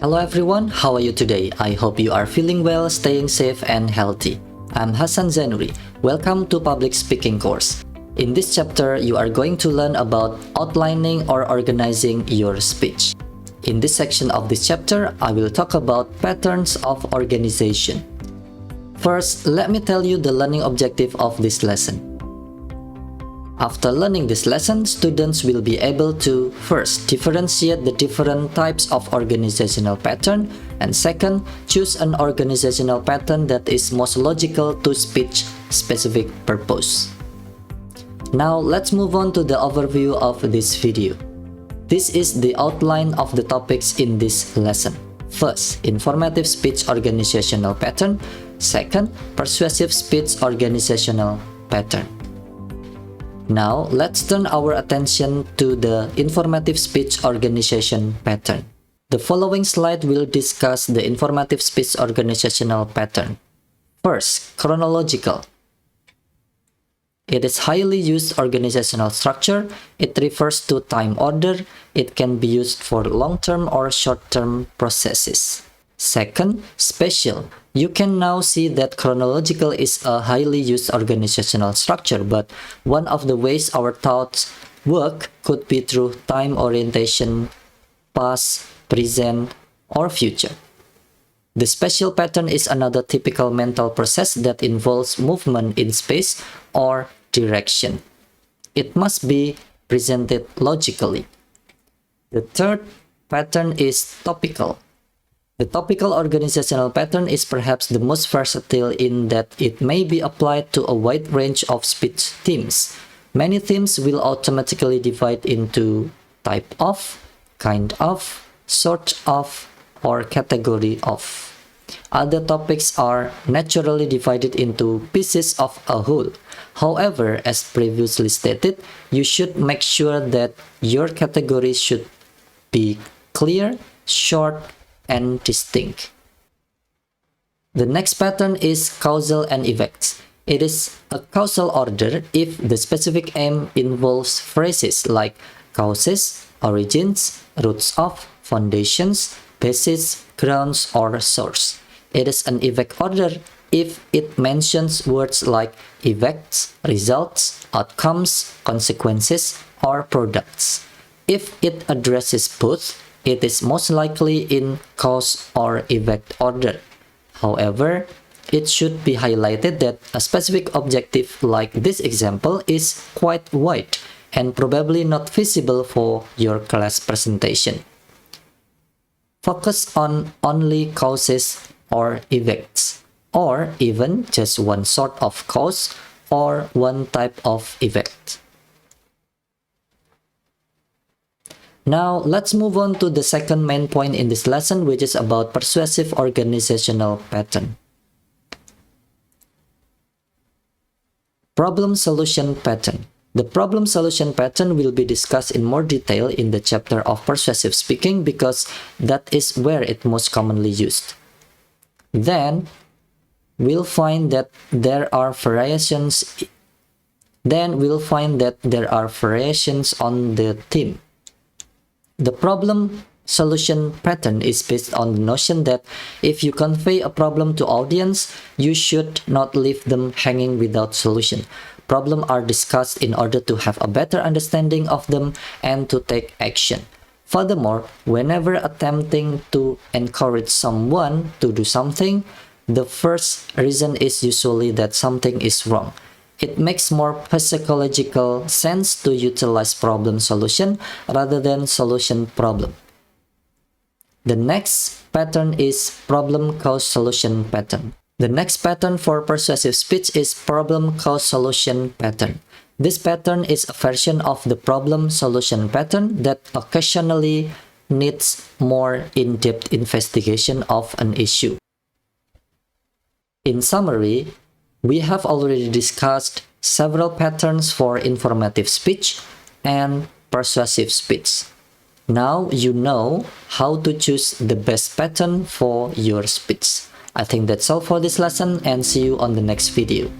Hello everyone, how are you today? I hope you are feeling well, staying safe and healthy. I'm Hassan Zainuri. Welcome to Public Speaking course. In this chapter, you are going to learn about outlining or organizing your speech. In this section of this chapter, I will talk about patterns of organization. First, let me tell you the learning objective of this lesson. After learning this lesson, students will be able to first differentiate the different types of organizational pattern, and second, choose an organizational pattern that is most logical to speech specific purpose. Now let's move on to the overview of this video. This is the outline of the topics in this lesson. First, informative speech organizational pattern. Second, persuasive speech organizational pattern. Now, let's turn our attention to the informative speech organization pattern. The following slide will discuss the informative speech organizational pattern. First, chronological. It is highly used organizational structure. It refers to time order. It can be used for long-term or short-term processes. Second, spatial. You can now see that chronological is a highly used organizational structure, but one of the ways our thoughts work could be through time orientation, past, present, or future. The spatial pattern is another typical mental process that involves movement in space or direction. It must be presented logically. The third pattern is topical. The topical organizational pattern is perhaps the most versatile in that it may be applied to a wide range of speech themes. Many themes will automatically divide into type of, kind of, sort of, or category of. Other topics are naturally divided into pieces of a whole. However, as previously stated, you should make sure that your categories should be clear, short, and distinct. The next pattern is causal and effects. It is a causal order if the specific aim involves phrases like causes, origins, roots of, foundations, basis, grounds, or source. It is an effect order if it mentions words like effects, results, outcomes, consequences, or products. If it addresses both, it is most likely in cause or effect order. However, it should be highlighted that a specific objective like this example is quite wide and probably not feasible for your class presentation. Focus on only causes or effects, or even just one sort of cause or one type of effect. Now, let's move on to the second main point in this lesson, which is about persuasive organizational pattern. Problem solution pattern. The problem solution pattern will be discussed in more detail in the chapter of persuasive speaking because that is where it most commonly used. Then, we'll find that there are variations on the theme. The problem solution pattern is based on the notion that if you convey a problem to audience, you should not leave them hanging without solution. Problems are discussed in order to have a better understanding of them and to take action. Furthermore, whenever attempting to encourage someone to do something, the first reason is usually that something is wrong. It makes more psychological sense to utilize problem solution rather than solution problem. The next pattern is problem cause solution pattern. The next pattern for persuasive speech is problem cause solution pattern. This pattern is a version of the problem solution pattern that occasionally needs more in-depth investigation of an issue. In summary, we have already discussed several patterns for informative speech and persuasive speech. Now you know how to choose the best pattern for your speech. I think that's all for this lesson and see you on the next video.